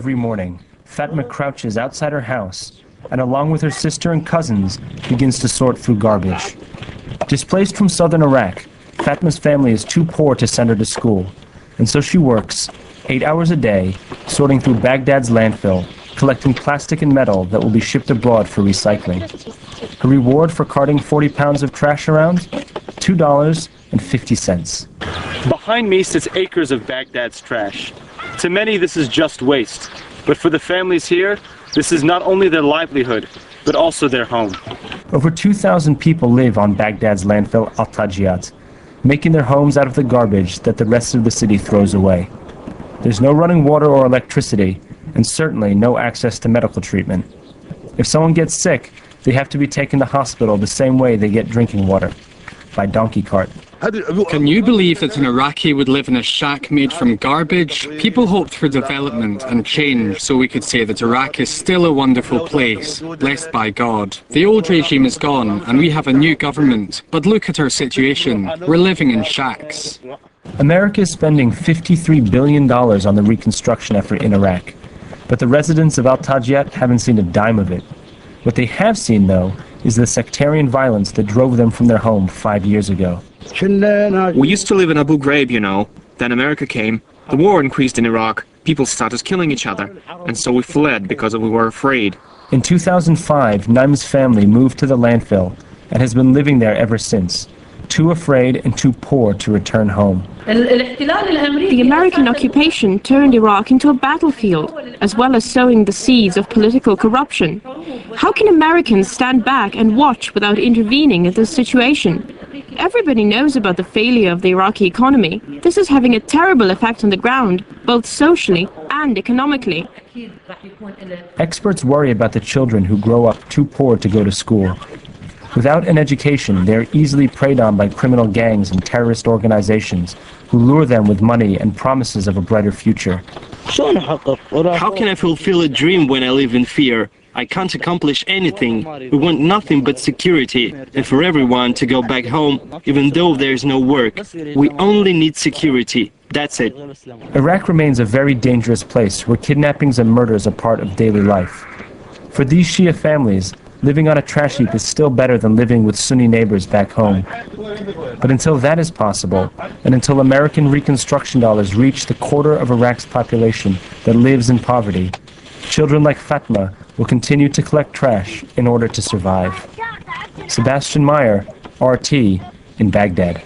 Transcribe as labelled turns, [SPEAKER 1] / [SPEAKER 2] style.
[SPEAKER 1] Every morning, Fatma crouches outside her house and along with her sister and cousins begins to sort through garbage. Displaced from southern Iraq, Fatma's family is too poor to send her to school, and so she works 8 hours a day sorting through Baghdad's landfill, collecting plastic and metal that will be shipped abroad for recycling. Her reward for carting 40 pounds of trash around? $2.50.
[SPEAKER 2] Behind me sits acres of Baghdad's trash. To many, this is just waste. But for the families here, this is not only their livelihood, but also their home.
[SPEAKER 1] Over 2,000 people live on Baghdad's landfill Al-Tajiyat, making their homes out of the garbage that the rest of the city throws away. There's no running water or electricity, and certainly no access to medical treatment. If someone gets sick, they have to be taken to hospital the same way they get drinking water, by donkey cart.
[SPEAKER 3] Can you believe that an Iraqi would live in a shack made from garbage? People hoped for development and change so we could say that Iraq is still a wonderful place, blessed by God. The old regime is gone and we have a new government. But look at our situation. We're living in shacks.
[SPEAKER 1] America is spending $53 billion on the reconstruction effort in Iraq. But the residents of Al-Tajiyat haven't seen a dime of it. What they have seen, though, is the sectarian violence that drove them from their home 5 years ago.
[SPEAKER 4] We used to live in Abu Ghraib, you know. Then America came. The war increased in Iraq. People started killing each other. And so we fled because we were afraid.
[SPEAKER 1] In 2005, Naim's family moved to the landfill and has been living there ever since, too afraid and too poor to return home.
[SPEAKER 5] The American occupation turned Iraq into a battlefield, as well as sowing the seeds of political corruption. How can Americans stand back and watch without intervening in this situation? Everybody knows about the failure of the Iraqi economy. This is having a terrible effect on the ground, both socially and economically.
[SPEAKER 1] Experts worry about the children who grow up too poor to go to school. Without an education, they are easily preyed on by criminal gangs and terrorist organizations who lure them with money and promises of a brighter future.
[SPEAKER 6] How can I fulfill a dream when I live in fear? I can't accomplish anything. We want nothing but security, and for everyone to go back home, even though there's no work. We only need security. That's it.
[SPEAKER 1] Iraq remains a very dangerous place where kidnappings and murders are part of daily life. For these Shia families, living on a trash heap is still better than living with Sunni neighbors back home. But until that is possible, and until American reconstruction dollars reach the quarter of Iraq's population that lives in poverty, children like Fatma will continue to collect trash in order to survive. Sebastian Meyer, RT, in Baghdad.